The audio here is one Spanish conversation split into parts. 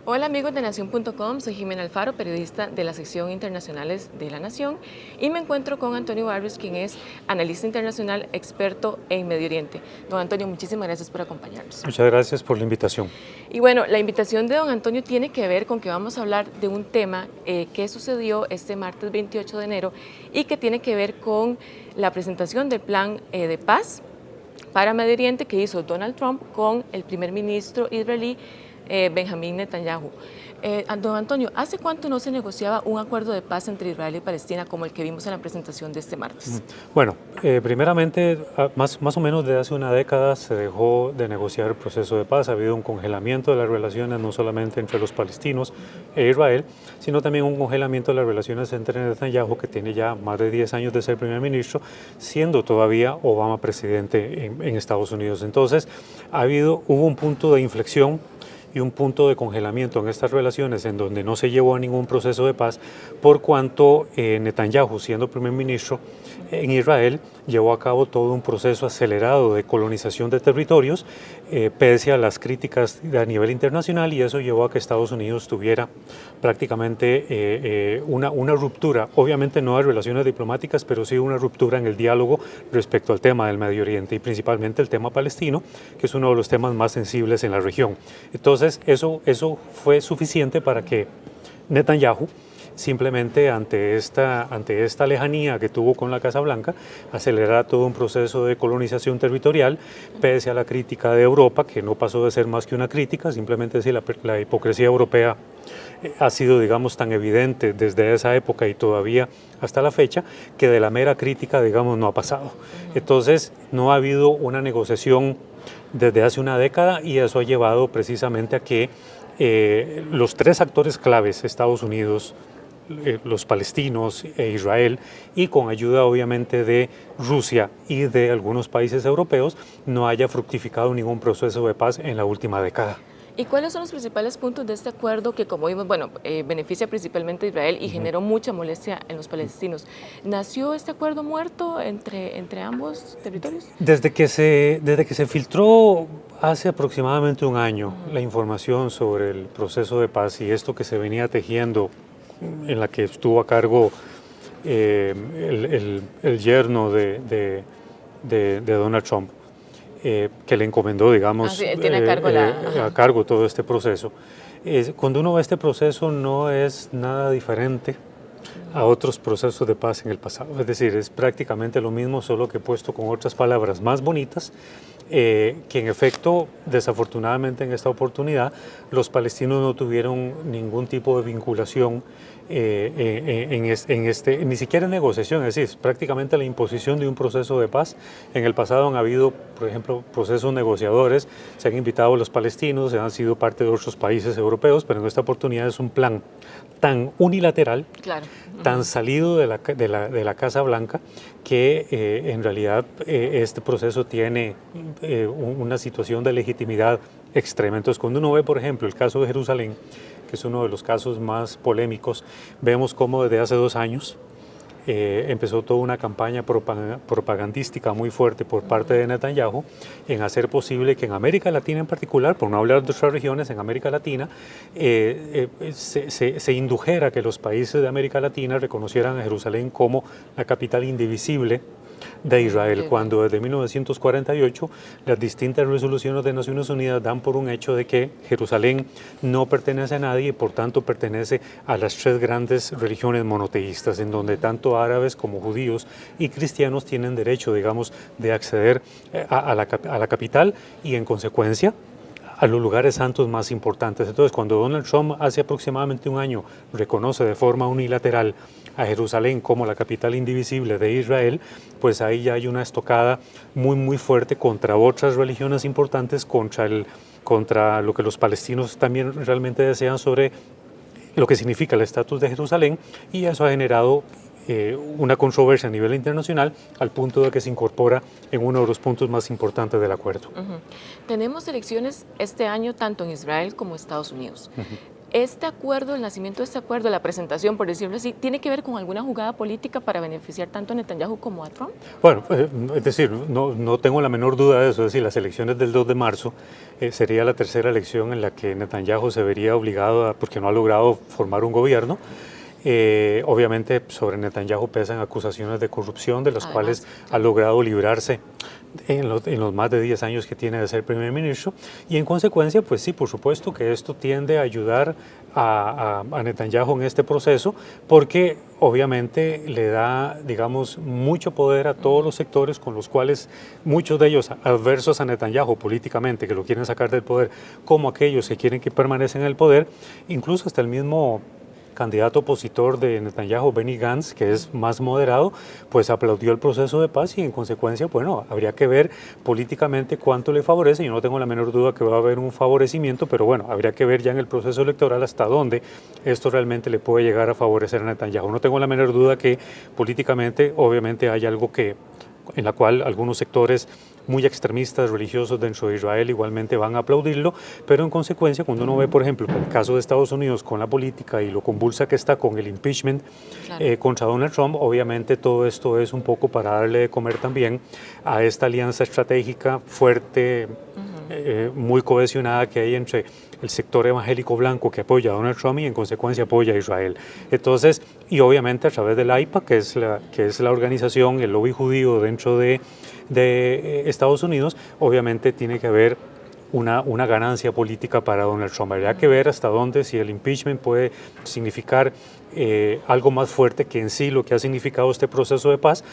Hola amigos de Nación.com, soy Jimena Alfaro, periodista de la sección Internacionales de La Nación y me encuentro con Antonio Barrios, quien es analista internacional experto en Medio Oriente. Don Antonio, muchísimas gracias por acompañarnos. Muchas gracias por la invitación. Y bueno, la invitación de don Antonio tiene que ver con que vamos a hablar de un tema que sucedió este martes 28 de enero y que tiene que ver con la presentación del plan de paz para Medio Oriente que hizo Donald Trump con el primer ministro israelí Benjamín Netanyahu. Don Antonio, ¿hace cuánto no se negociaba un acuerdo de paz entre Israel y Palestina como el que vimos en la presentación de este martes? Bueno, primeramente, más o menos desde hace una década se dejó de negociar el proceso de paz. Ha habido un congelamiento de las relaciones no solamente entre los palestinos e Israel, sino también un congelamiento de las relaciones entre Netanyahu, que tiene ya más de 10 años de ser primer ministro, siendo todavía Obama presidente en Estados Unidos. Entonces, hubo un punto de inflexión y un punto de congelamiento en estas relaciones en donde no se llevó a ningún proceso de paz por cuanto Netanyahu, siendo primer ministro en Israel, llevó a cabo todo un proceso acelerado de colonización de territorios pese a las críticas a nivel internacional, y eso llevó a que Estados Unidos tuviera prácticamente una ruptura, obviamente no de relaciones diplomáticas, pero sí una ruptura en el diálogo respecto al tema del Medio Oriente y principalmente el tema palestino, que es uno de los temas más sensibles en la región. Entonces, eso fue suficiente para que Netanyahu, simplemente ante esta lejanía que tuvo con la Casa Blanca, acelerara todo un proceso de colonización territorial, pese a la crítica de Europa, que no pasó de ser más que una crítica, simplemente si la hipocresía europea ha sido, digamos, tan evidente desde esa época y todavía hasta la fecha, que de la mera crítica, digamos, no ha pasado. Entonces, no ha habido una negociación desde hace una década, y eso ha llevado precisamente a que los tres actores claves, Estados Unidos, los palestinos e Israel, y con ayuda obviamente de Rusia y de algunos países europeos, no haya fructificado ningún proceso de paz en la última década. ¿Y cuáles son los principales puntos de este acuerdo que, como vimos, beneficia principalmente a Israel y generó mucha molestia en los palestinos? ¿Nació este acuerdo muerto entre ambos territorios? Desde que se filtró hace aproximadamente un año la información sobre el proceso de paz y esto que se venía tejiendo, en la que estuvo a cargo el yerno de Donald Trump, que le encomendó, digamos, tiene a cargo todo este proceso. Cuando uno ve este proceso, no es nada diferente a otros procesos de paz en el pasado. Es decir, es prácticamente lo mismo, solo que puesto con otras palabras más bonitas, que en efecto, desafortunadamente en esta oportunidad, los palestinos no tuvieron ningún tipo de vinculación ni siquiera en negociación, es decir, prácticamente la imposición de un proceso de paz. En el pasado han habido, por ejemplo, procesos negociadores, se han invitado a los palestinos, se han sido parte de otros países europeos, pero en esta oportunidad es un plan tan unilateral, claro, tan salido de la Casa Blanca, que en realidad este proceso tiene una situación de legitimidad extrema. Entonces, cuando uno ve, por ejemplo, el caso de Jerusalén, que es uno de los casos más polémicos, vemos cómo desde hace 2 años empezó toda una campaña propagandística muy fuerte por parte de Netanyahu en hacer posible que en América Latina en particular, por no hablar de otras regiones, en América Latina se indujera que los países de América Latina reconocieran a Jerusalén como la capital indivisible de Israel, cuando desde 1948 las distintas resoluciones de Naciones Unidas dan por un hecho de que Jerusalén no pertenece a nadie y por tanto pertenece a las 3 grandes religiones monoteístas, en donde tanto árabes como judíos y cristianos tienen derecho, digamos, de acceder a la capital y en consecuencia a los lugares santos más importantes. Entonces, cuando Donald Trump hace aproximadamente un año reconoce de forma unilateral a Jerusalén como la capital indivisible de Israel, pues ahí ya hay una estocada muy fuerte contra otras religiones importantes, contra lo que los palestinos también realmente desean sobre lo que significa el estatus de Jerusalén, y eso ha generado una controversia a nivel internacional al punto de que se incorpora en uno de los puntos más importantes del acuerdo. Tenemos elecciones este año tanto en Israel como en Estados Unidos. Este acuerdo, el nacimiento de este acuerdo, la presentación, por decirlo así, ¿tiene que ver con alguna jugada política para beneficiar tanto a Netanyahu como a Trump? Bueno, es decir, no tengo la menor duda de eso. Es decir, las elecciones del 2 de marzo sería la tercera elección en la que Netanyahu se vería obligado, porque no ha logrado formar un gobierno. Obviamente sobre Netanyahu pesan acusaciones de corrupción, de las cuales ha logrado librarse en los más de 10 años que tiene de ser primer ministro, y en consecuencia, pues sí, por supuesto que esto tiende a ayudar a Netanyahu en este proceso, porque obviamente le da, digamos, mucho poder a todos los sectores con los cuales muchos de ellos adversos a Netanyahu políticamente, que lo quieren sacar del poder, como aquellos que quieren que permanezca en el poder, incluso hasta el mismo candidato opositor de Netanyahu, Benny Gantz, que es más moderado, pues aplaudió el proceso de paz y en consecuencia, bueno, habría que ver políticamente cuánto le favorece. Yo no tengo la menor duda que va a haber un favorecimiento, pero bueno, habría que ver ya en el proceso electoral hasta dónde esto realmente le puede llegar a favorecer a Netanyahu. No tengo la menor duda que políticamente, obviamente, hay algo en la cual algunos sectores muy extremistas religiosos dentro de Israel igualmente van a aplaudirlo, pero en consecuencia cuando uno ve, por ejemplo, el caso de Estados Unidos con la política y lo convulsa que está con el impeachment contra Donald Trump, obviamente todo esto es un poco para darle de comer también a esta alianza estratégica fuerte, muy cohesionada que hay entre el sector evangélico blanco que apoya a Donald Trump y en consecuencia apoya a Israel. Entonces, y obviamente a través del AIPAC, que es la organización, el lobby judío dentro de Estados Unidos, obviamente tiene que haber una ganancia política para Donald Trump. Habría que ver hasta dónde, si el impeachment puede significar algo más fuerte que en sí lo que ha significado este proceso de paz,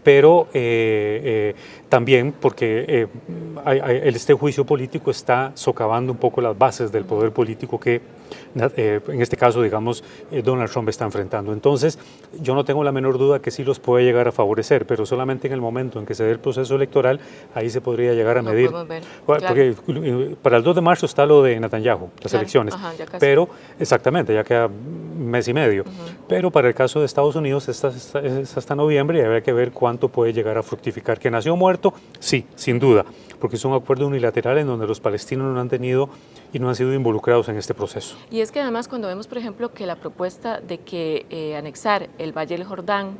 pero también porque este juicio político está socavando un poco las bases del poder político que en este caso, digamos, Donald Trump está enfrentando. Entonces, yo no tengo la menor duda que sí los puede llegar a favorecer, pero solamente en el momento en que se dé el proceso electoral, ahí se podría llegar a medir. Porque para el 2 de marzo está lo de Netanyahu, las elecciones, pero exactamente, ya queda mes y medio. Pero para el caso de Estados Unidos es hasta noviembre y habría que ver cuánto puede llegar a fructificar. ¿Que nació muerto? Sí, sin duda, porque es un acuerdo unilateral en donde los palestinos no han tenido y no han sido involucrados en este proceso. Y es que además cuando vemos, por ejemplo, que la propuesta de que anexar el Valle del Jordán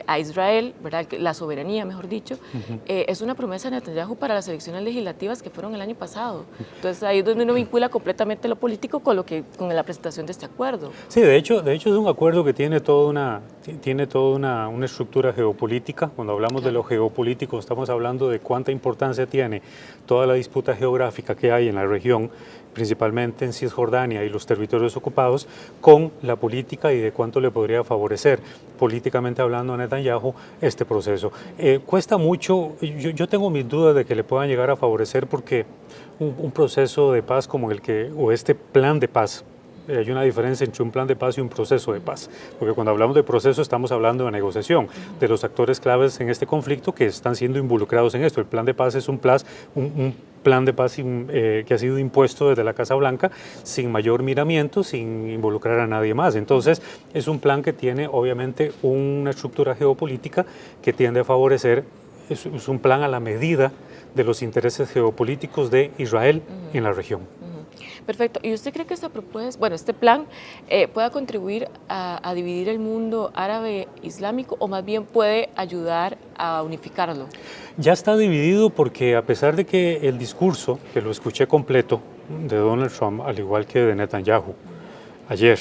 a Israel, ¿verdad? La soberanía, mejor dicho, es una promesa de Netanyahu para las elecciones legislativas que fueron el año pasado. Entonces ahí es donde uno vincula completamente lo político con la presentación de este acuerdo. Sí, de hecho es un acuerdo que tiene toda una estructura geopolítica. Cuando hablamos de lo geopolítico estamos hablando de cuánta importancia tiene toda la disputa geográfica que hay en la región, principalmente en Cisjordania y los territorios ocupados, con la política y de cuánto le podría favorecer políticamente hablando a Netanyahu este proceso. Cuesta mucho, yo tengo mis dudas de que le puedan llegar a favorecer porque un proceso de paz como o este plan de paz, hay una diferencia entre un plan de paz y un proceso de paz, porque cuando hablamos de proceso estamos hablando de negociación, de los actores claves en este conflicto que están siendo involucrados en esto. El plan de paz es un plan de paz que ha sido impuesto desde la Casa Blanca sin mayor miramiento, sin involucrar a nadie más. Entonces es un plan que tiene obviamente una estructura geopolítica que tiende a favorecer, es un plan a la medida de los intereses geopolíticos de Israel en la región. Perfecto. ¿Y usted cree que este plan pueda contribuir a dividir el mundo árabe islámico o más bien puede ayudar a unificarlo? Ya está dividido porque a pesar de que el discurso, que lo escuché completo, de Donald Trump, al igual que de Netanyahu, ayer,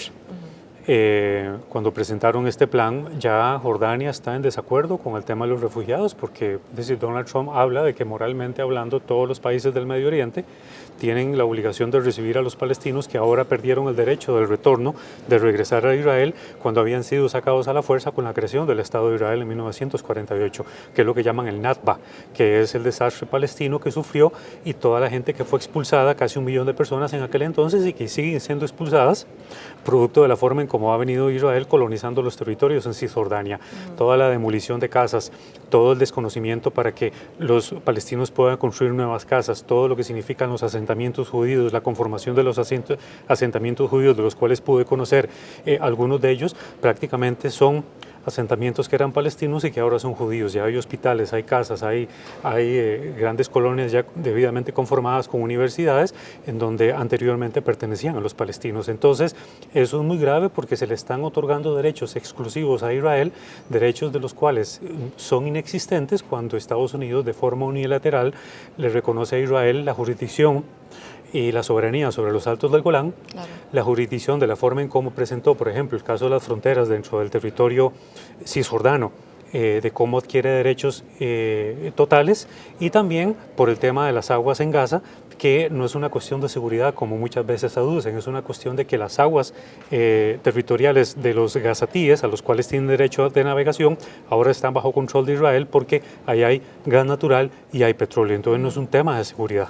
cuando presentaron este plan, ya Jordania está en desacuerdo con el tema de los refugiados, porque es decir, Donald Trump habla de que moralmente hablando todos los países del Medio Oriente tienen la obligación de recibir a los palestinos que ahora perdieron el derecho del retorno, de regresar a Israel cuando habían sido sacados a la fuerza con la creación del Estado de Israel en 1948, que es lo que llaman el Nakba, que es el desastre palestino que sufrió y toda la gente que fue expulsada, casi 1 millón de personas en aquel entonces y que siguen siendo expulsadas, producto de la forma en cómo ha venido Israel colonizando los territorios en Cisjordania, toda la demolición de casas, todo el desconocimiento para que los palestinos puedan construir nuevas casas, todo lo que significan los asentamientos judíos, la conformación de los asentamientos judíos, de los cuales pude conocer algunos de ellos, prácticamente son asentamientos que eran palestinos y que ahora son judíos. Ya hay hospitales, hay casas, hay grandes colonias ya debidamente conformadas con universidades en donde anteriormente pertenecían a los palestinos. Entonces, eso es muy grave porque se le están otorgando derechos exclusivos a Israel, derechos de los cuales son inexistentes cuando Estados Unidos de forma unilateral le reconoce a Israel la jurisdicción y la soberanía sobre los Altos del Golán, claro, la jurisdicción de la forma en cómo presentó, por ejemplo, el caso de las fronteras dentro del territorio cisjordano, de cómo adquiere derechos totales, y también por el tema de las aguas en Gaza, que no es una cuestión de seguridad como muchas veces aducen, es una cuestión de que las aguas territoriales de los gazatíes, a los cuales tienen derecho de navegación, ahora están bajo control de Israel porque ahí hay gas natural y hay petróleo, entonces no es un tema de seguridad.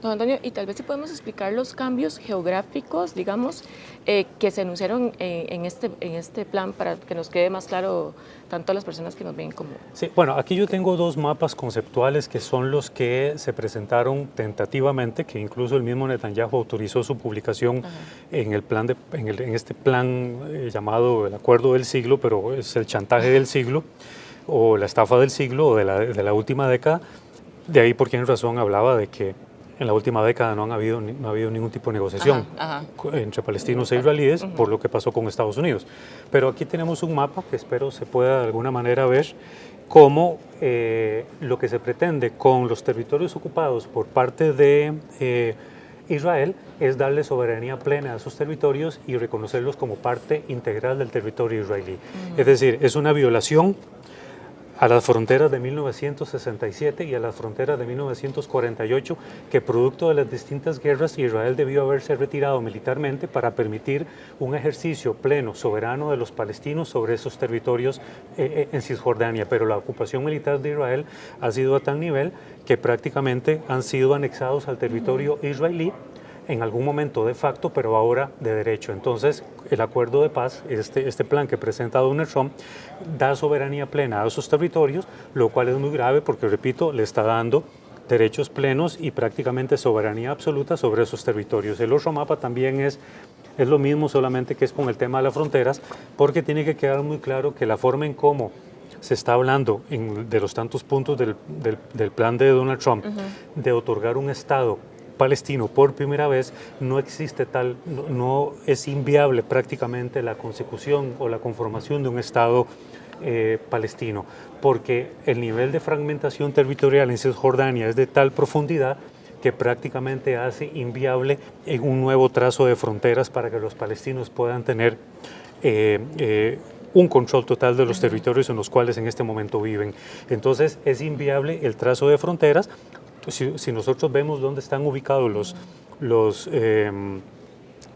Don Antonio, y tal vez si podemos explicar los cambios geográficos, digamos, que se anunciaron en este plan para que nos quede más claro tanto a las personas que nos ven como... Sí, bueno, aquí yo tengo dos mapas conceptuales que son los que se presentaron tentativamente, que incluso el mismo Netanyahu autorizó su publicación en este plan llamado el Acuerdo del Siglo, pero es el chantaje del siglo o la estafa del siglo o de la última década. De ahí por qué razón hablaba de que en la última década no ha habido ningún tipo de negociación entre palestinos e israelíes por lo que pasó con Estados Unidos. Pero aquí tenemos un mapa que espero se pueda de alguna manera ver cómo lo que se pretende con los territorios ocupados por parte de Israel es darle soberanía plena a esos territorios y reconocerlos como parte integral del territorio israelí. Es decir, es una violación a las fronteras de 1967 y a las fronteras de 1948, que producto de las distintas guerras Israel debió haberse retirado militarmente para permitir un ejercicio pleno, soberano de los palestinos sobre esos territorios en Cisjordania. Pero la ocupación militar de Israel ha sido a tal nivel que prácticamente han sido anexados al territorio israelí, en algún momento de facto, pero ahora de derecho. Entonces, el acuerdo de paz, este plan que presenta Donald Trump, da soberanía plena a esos territorios, lo cual es muy grave porque, repito, le está dando derechos plenos y prácticamente soberanía absoluta sobre esos territorios. El otro mapa también es lo mismo, solamente que es con el tema de las fronteras, porque tiene que quedar muy claro que la forma en cómo se está hablando de los tantos puntos del plan de Donald Trump de otorgar un Estado palestino por primera vez, no existe no es inviable prácticamente la consecución o la conformación de un Estado palestino, porque el nivel de fragmentación territorial en Cisjordania es de tal profundidad que prácticamente hace inviable un nuevo trazo de fronteras para que los palestinos puedan tener un control total de los territorios en los cuales en este momento viven. Entonces es inviable el trazo de fronteras. Si nosotros vemos dónde están ubicados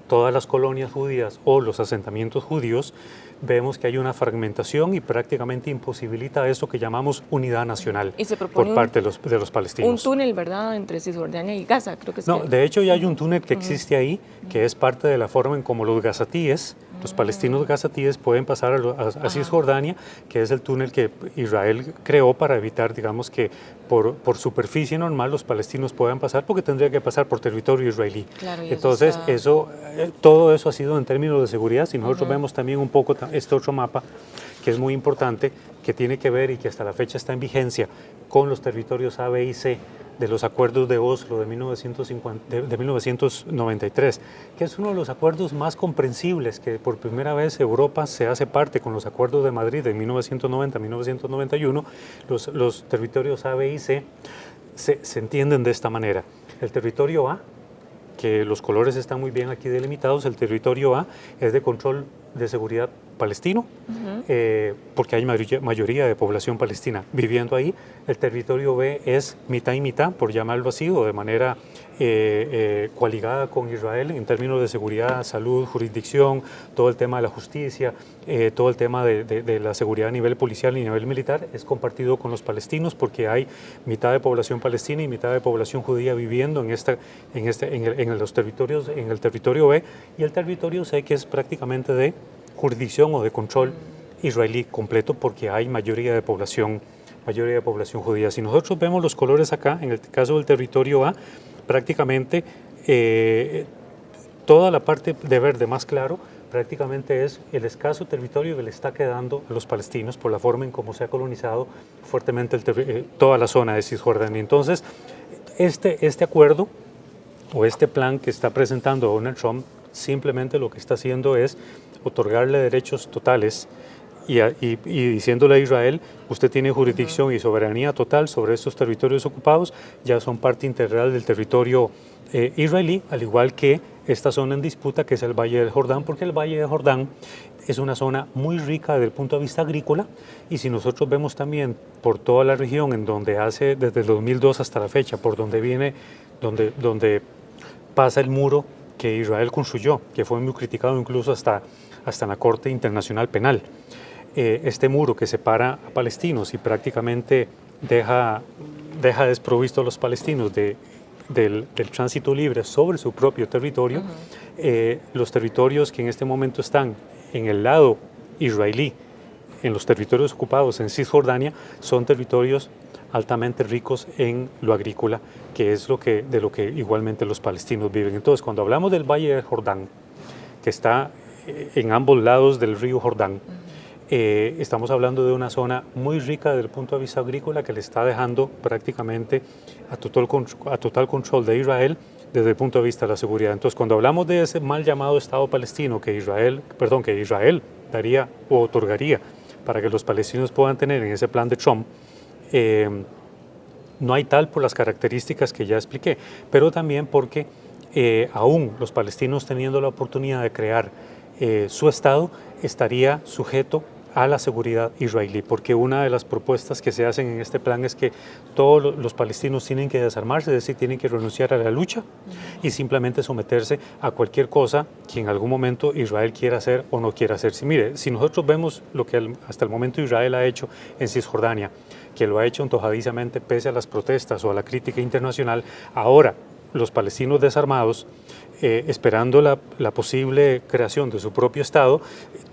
todas las colonias judías o los asentamientos judíos, vemos que hay una fragmentación y prácticamente imposibilita eso que llamamos unidad nacional por parte de los palestinos. Un túnel, ¿verdad?, entre Cisjordania y Gaza, creo que es. No, de hecho ya hay un túnel que existe ahí, que es parte de la forma en como los gazatíes, los palestinos gazatíes pueden pasar a Cisjordania, que es el túnel que Israel creó para evitar, digamos, que por superficie normal los palestinos puedan pasar, porque tendría que pasar por territorio israelí. Claro, entonces, todo eso ha sido en términos de seguridad. Si nosotros vemos también un poco este otro mapa, que es muy importante, que tiene que ver y que hasta la fecha está en vigencia con los territorios A, B y C de los acuerdos de Oslo de 1993, que es uno de los acuerdos más comprensibles, que por primera vez Europa se hace parte con los acuerdos de Madrid de 1990-1991, los territorios A, B y C se entienden de esta manera. El territorio A, que los colores están muy bien aquí delimitados, el territorio A es de control de seguridad palestino, porque hay mayoría de población palestina viviendo ahí. El territorio B es mitad y mitad, por llamarlo así, o de manera coaligada con Israel en términos de seguridad, salud, jurisdicción, todo el tema de la justicia, todo el tema de la seguridad a nivel policial y a nivel militar es compartido con los palestinos, porque hay mitad de población palestina y mitad de población judía viviendo en los territorios, en el territorio B, y el territorio C, que es prácticamente de jurisdicción o de control israelí completo, porque hay mayoría de población judía. Si nosotros vemos los colores acá, en el caso del territorio A, prácticamente toda la parte de verde más claro prácticamente es el escaso territorio que le está quedando a los palestinos por la forma en cómo se ha colonizado fuertemente toda la zona de Cisjordania. Entonces, este acuerdo o este plan que está presentando Donald Trump simplemente lo que está haciendo es otorgarle derechos totales y diciéndole a Israel, usted tiene jurisdicción y soberanía total sobre estos territorios ocupados, ya son parte integral del territorio israelí, al igual que esta zona en disputa que es el Valle del Jordán, porque el Valle del Jordán es una zona muy rica desde el punto de vista agrícola, y si nosotros vemos también por toda la región en donde hace desde el 2002 hasta la fecha, por donde viene, donde pasa el muro que Israel construyó, que fue muy criticado incluso hasta en la Corte Internacional Penal. Este muro que separa a palestinos y prácticamente deja desprovisto a los palestinos del tránsito libre sobre su propio territorio, los territorios que en este momento están en el lado israelí, en los territorios ocupados en Cisjordania, son territorios altamente ricos en lo agrícola, que es de lo que igualmente los palestinos viven. Entonces, cuando hablamos del Valle del Jordán, que está en ambos lados del río Jordán, estamos hablando de una zona muy rica desde el punto de vista agrícola que le está dejando prácticamente a total control de Israel desde el punto de vista de la seguridad. Entonces, cuando hablamos de ese mal llamado Estado palestino que Israel daría o otorgaría para que los palestinos puedan tener en ese plan de Trump, no hay tal por las características que ya expliqué, pero también porque aún los palestinos teniendo la oportunidad de crear su Estado estaría sujeto a la seguridad israelí, porque una de las propuestas que se hacen en este plan es que todos los palestinos tienen que desarmarse, es decir, tienen que renunciar a la lucha y simplemente someterse a cualquier cosa que en algún momento Israel quiera hacer o no quiera hacer. Si nosotros vemos lo que hasta el momento Israel ha hecho en Cisjordania, que lo ha hecho antojadizamente pese a las protestas o a la crítica internacional, ahora los palestinos desarmados, esperando la posible creación de su propio Estado,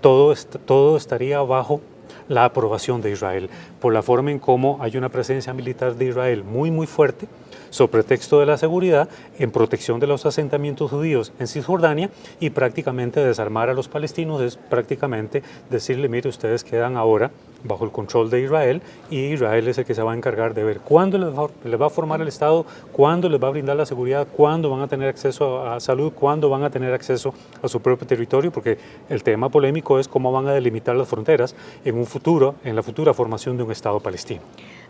todo estaría bajo la aprobación de Israel, por la forma en cómo hay una presencia militar de Israel muy fuerte, sobre pretexto de la seguridad, en protección de los asentamientos judíos en Cisjordania, y prácticamente desarmar a los palestinos es prácticamente decirle, mire, ustedes quedan ahora bajo el control de Israel, y Israel es el que se va a encargar de ver cuándo les va a formar el Estado, cuándo les va a brindar la seguridad, cuándo van a tener acceso a salud, cuándo van a tener acceso a su propio territorio, porque el tema polémico es cómo van a delimitar las fronteras en la futura formación de un Estado palestino.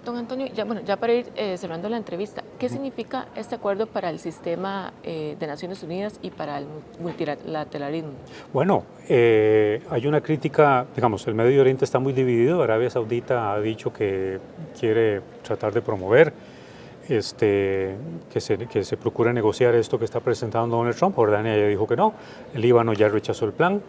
Don Antonio, ya para ir cerrando la entrevista, ¿qué significa este acuerdo para el sistema de Naciones Unidas y para el multilateralismo? Bueno, hay una crítica, digamos, el Medio Oriente está muy dividido. Arabia Saudita ha dicho que quiere tratar de promover que se procure negociar esto que está presentando Donald Trump. Jordania ya dijo que no, el Líbano ya rechazó el plan,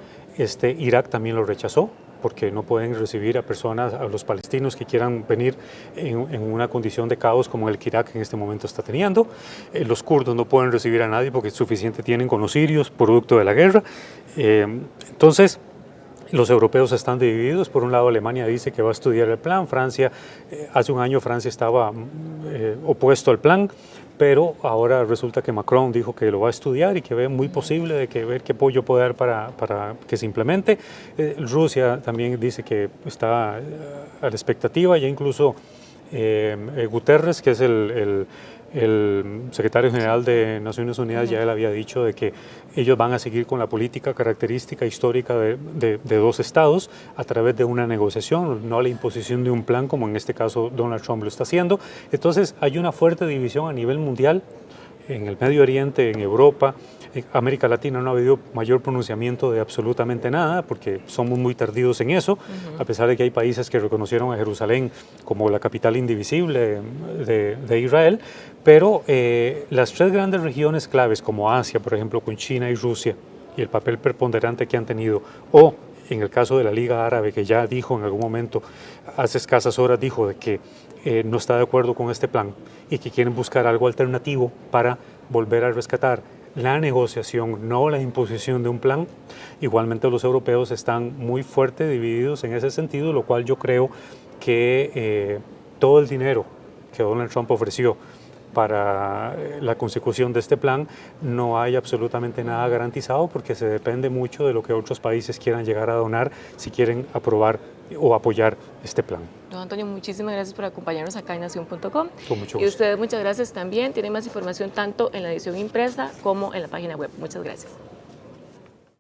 Irak también lo rechazó, porque no pueden recibir a los palestinos que quieran venir en una condición de caos como el que Irak en este momento está teniendo. Los kurdos no pueden recibir a nadie porque suficiente tienen con los sirios, producto de la guerra. Entonces, los europeos están divididos. Por un lado, Alemania dice que va a estudiar el plan. Francia, hace un año Francia estaba opuesto al plan, pero ahora resulta que Macron dijo que lo va a estudiar y que ve muy posible ver qué apoyo puede dar para que se implemente. Rusia también dice que está a la expectativa, ya incluso Guterres, que es el secretario general de Naciones Unidas, ya él había dicho de que ellos van a seguir con la política característica histórica de dos estados a través de una negociación, no la imposición de un plan como en este caso Donald Trump lo está haciendo. Entonces hay una fuerte división a nivel mundial, en el Medio Oriente, en Europa. En América Latina no ha habido mayor pronunciamiento de absolutamente nada, porque somos muy tardíos en eso, a pesar de que hay países que reconocieron a Jerusalén como la capital indivisible de Israel, pero las tres grandes regiones claves, como Asia, por ejemplo, con China y Rusia, y el papel preponderante que han tenido, o en el caso de la Liga Árabe, que ya dijo en algún momento, hace escasas horas dijo de que no está de acuerdo con este plan y que quieren buscar algo alternativo para volver a rescatar la negociación, no la imposición de un plan. Igualmente los europeos están muy fuerte divididos en ese sentido, lo cual yo creo que todo el dinero que Donald Trump ofreció para la consecución de este plan, no hay absolutamente nada garantizado porque se depende mucho de lo que otros países quieran llegar a donar si quieren aprobar o apoyar este plan. Don Antonio, muchísimas gracias por acompañarnos acá en Nación.com. Con mucho gusto. Y ustedes muchas gracias también. Tienen más información tanto en la edición impresa como en la página web. Muchas gracias.